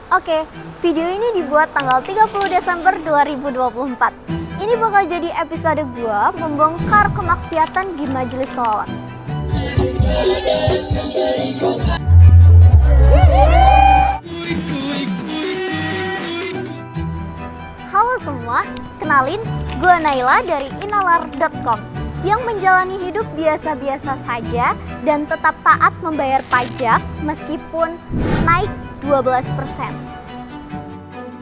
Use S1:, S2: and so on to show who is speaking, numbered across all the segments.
S1: Oke, video ini dibuat tanggal 30 Desember 2024. Ini bakal jadi episode gua membongkar kemaksiatan di majelis sholawat. Halo semua, kenalin, gua Naila dari inalar.com yang menjalani hidup biasa-biasa saja dan tetap taat membayar pajak meskipun naik 12%.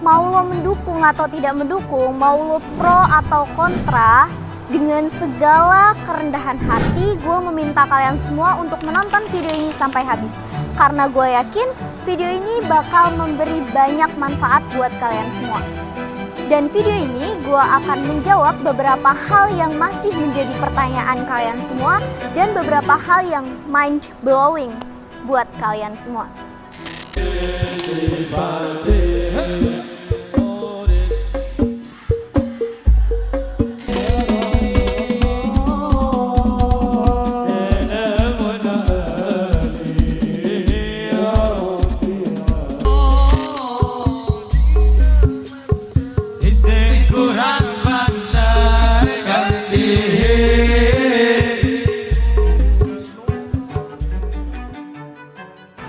S1: Mau lo mendukung atau tidak mendukung, mau lo pro atau kontra, dengan segala kerendahan hati gue meminta kalian semua untuk menonton video ini sampai habis. Karena gue yakin video ini bakal memberi banyak manfaat buat kalian semua. Dan video ini gue akan menjawab beberapa hal yang masih menjadi pertanyaan kalian semua dan beberapa hal yang mind blowing buat kalian semua.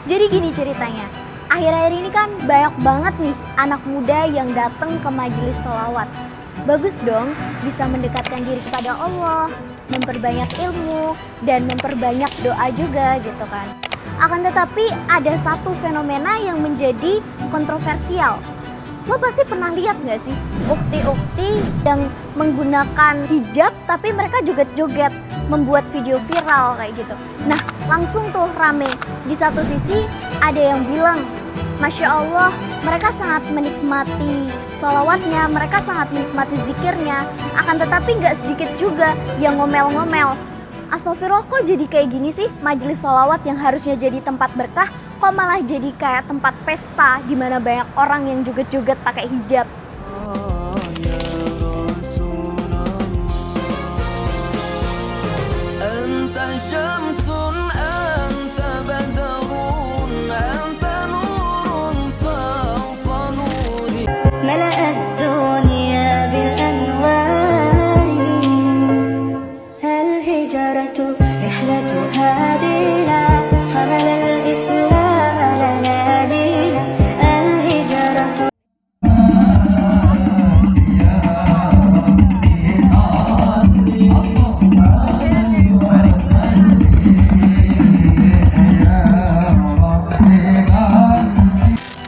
S1: Jadi gini ceritanya, akhir-akhir ini kan banyak banget nih anak muda yang datang ke majelis sholawat. Bagus dong, bisa mendekatkan diri kepada Allah, memperbanyak ilmu, dan memperbanyak doa juga gitu kan. Akan tetapi ada satu fenomena yang menjadi kontroversial. Lo pasti pernah lihat gak sih ukti-ukti yang menggunakan hijab tapi mereka joget-joget, membuat video viral kayak gitu. Nah, langsung tuh rame. Di satu sisi ada yang bilang, Masya Allah, mereka sangat menikmati sholawatnya, mereka sangat menikmati zikirnya. Akan tetapi gak sedikit juga yang ngomel-ngomel. Astagfirullah, kok jadi kayak gini sih majelis sholawat yang harusnya jadi tempat berkah, kok malah jadi kayak tempat pesta di mana banyak orang yang joget-joget pakai hijab.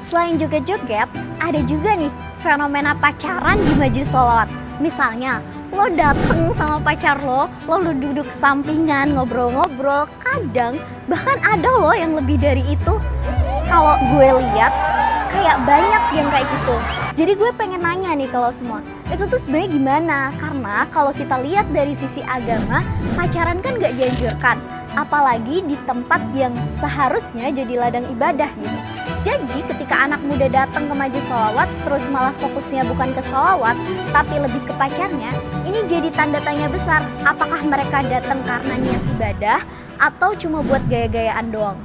S1: Selain joget-joget, ada juga nih fenomena pacaran di majelis sholawat. Misalnya, lo dateng sama pacar lo duduk sampingan, ngobrol-ngobrol, kadang bahkan ada lo yang lebih dari itu. Kalau gue lihat, kayak banyak yang kayak gitu. Jadi gue pengen nanya nih kalau semua, itu tuh sebenarnya gimana? Karena kalau kita lihat dari sisi agama, pacaran kan gak dianjurkan. Apalagi di tempat yang seharusnya jadi ladang ibadah gitu. Jadi ketika anak muda datang ke majelis sholawat terus malah fokusnya bukan ke sholawat tapi lebih ke pacarnya, ini jadi tanda tanya besar, apakah mereka datang karena niat ibadah atau cuma buat gaya-gayaan doang.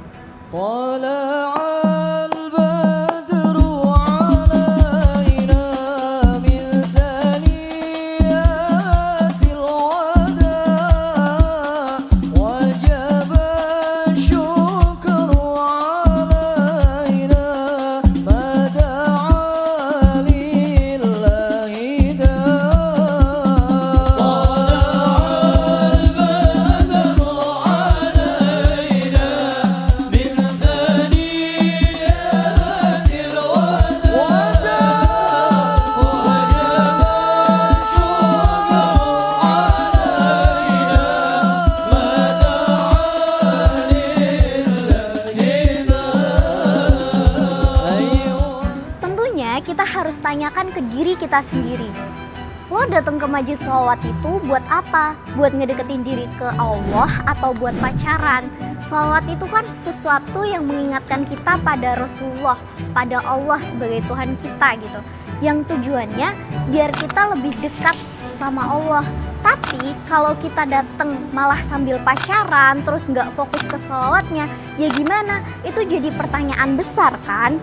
S1: Kita harus tanyakan ke diri kita sendiri. Lo datang ke majelis sholawat itu buat apa? Buat ngedeketin diri ke Allah atau buat pacaran? Sholawat itu kan sesuatu yang mengingatkan kita pada Rasulullah, pada Allah sebagai Tuhan kita gitu. Yang tujuannya biar kita lebih dekat sama Allah. Tapi kalau kita datang malah sambil pacaran, terus nggak fokus ke sholawatnya, ya gimana? Itu jadi pertanyaan besar kan?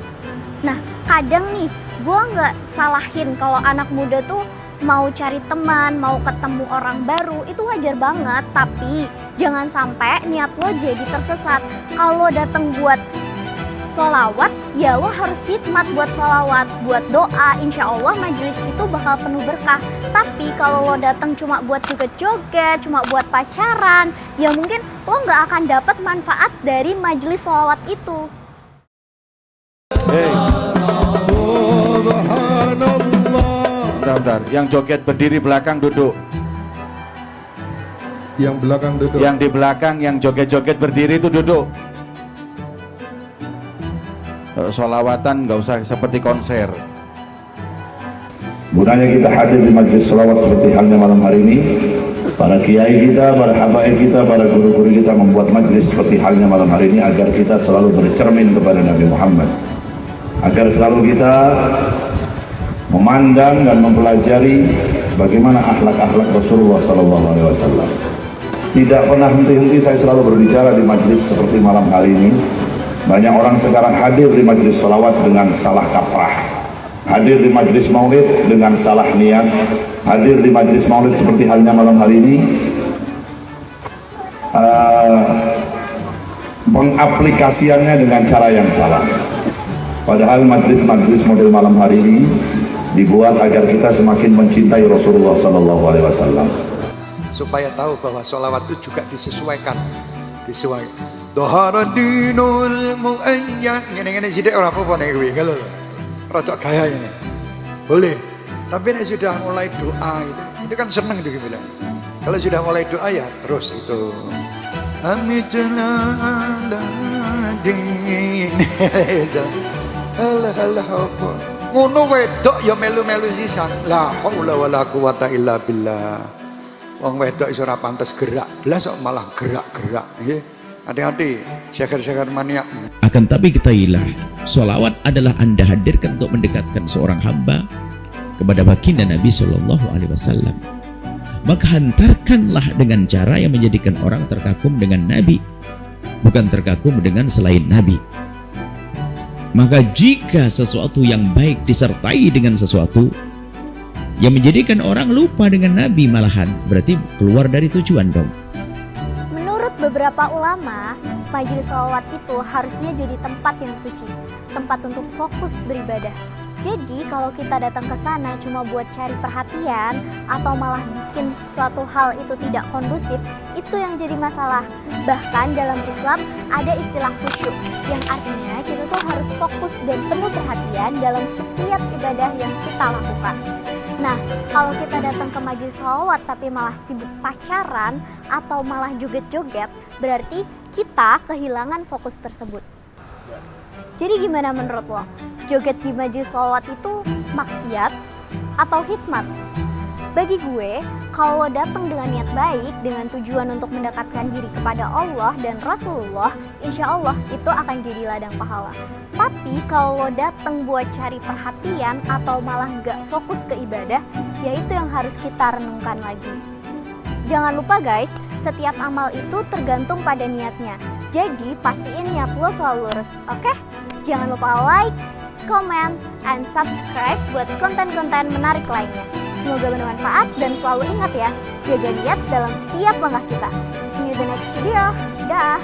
S1: Nah, kadang nih, gue nggak salahin kalau anak muda tuh mau cari teman, mau ketemu orang baru, itu wajar banget. Tapi jangan sampai niat lo jadi tersesat. Kalau datang buat sholawat, ya lo harus hikmat buat sholawat, buat doa. Insya Allah majelis itu bakal penuh berkah. Tapi kalau lo datang cuma buat joget-joget, cuma buat pacaran, ya mungkin lo nggak akan dapat manfaat dari majelis sholawat itu.
S2: Subhanallah. Bentar, yang joget berdiri belakang duduk.
S3: Yang belakang duduk.
S2: Yang di belakang, yang joget-joget berdiri itu duduk. Sholawatan nggak usah seperti konser.
S4: Gunanya kita hadir di majelis sholawat seperti halnya malam hari ini. Para kiai kita, para habaib kita, para guru-guru kita membuat majelis seperti halnya malam hari ini agar kita selalu bercermin kepada Nabi Muhammad, agar selalu kita memandang dan mempelajari bagaimana akhlak-akhlak Rasulullah SAW. Tidak pernah henti-henti saya selalu berbicara di majelis seperti malam hari ini. Banyak orang sekarang hadir di majelis sholawat dengan salah kaprah, hadir di majelis maulid dengan salah niat, hadir di majelis maulid seperti halnya malam hari ini mengaplikasiannya dengan cara yang salah. Padahal majelis-majelis model malam hari ini dibuat agar kita semakin mencintai Rasulullah SAW,
S5: supaya tahu bahwa sholawat itu juga disesuaikan. Dohara dinul mu'ayyan. Ngene-ngene sidik ora apa-apa nek kuwi kalau rodok gaya ini. Boleh. Tapi nek sudah mulai doa itu kan seneng itu bilang. Kalau sudah mulai doa ya terus itu. Amidzalaladin. Allah apa. Ngono wedok ya melu-melu sisan. La haula wala quwata illa billah. Wong wedok iso ora pantes gerak, blas kok malah gerak-gerak nggih. Hati-hati, syakir-syakir maniak.
S6: Akan tapi ketahuilah, sholawat adalah Anda hadirkan untuk mendekatkan seorang hamba kepada baginda Nabi Shallallahu Alaihi Wasallam. Maka hantarkanlah dengan cara yang menjadikan orang terkagum dengan Nabi, bukan terkagum dengan selain Nabi. Maka jika sesuatu yang baik disertai dengan sesuatu yang menjadikan orang lupa dengan Nabi, malahan berarti keluar dari tujuan dong.
S1: Beberapa ulama, majelis sholawat itu harusnya jadi tempat yang suci, tempat untuk fokus beribadah. Jadi kalau kita datang ke sana cuma buat cari perhatian atau malah bikin suatu hal itu tidak kondusif, itu yang jadi masalah. Bahkan dalam Islam ada istilah khusyuk, yang artinya kita tuh harus fokus dan penuh perhatian dalam setiap ibadah yang kita lakukan. Nah, kalau kita datang ke majelis sholawat tapi malah sibuk pacaran atau malah joget-joget, berarti kita kehilangan fokus tersebut. Jadi gimana menurut lo? Joget di majelis sholawat itu maksiat atau hikmat? Bagi gue, kalau lo datang dengan niat baik, dengan tujuan untuk mendekatkan diri kepada Allah dan Rasulullah, insya Allah itu akan jadi ladang pahala. Tapi kalau lo datang buat cari perhatian atau malah gak fokus ke ibadah, ya itu yang harus kita renungkan lagi. Jangan lupa guys, setiap amal itu tergantung pada niatnya. Jadi pastiin niat lo selalu lurus, oke? Jangan lupa like, comment, and subscribe buat konten-konten menarik lainnya. Semoga bermanfaat dan selalu ingat ya, jaga niat dalam setiap langkah kita. See you the next video. Dah.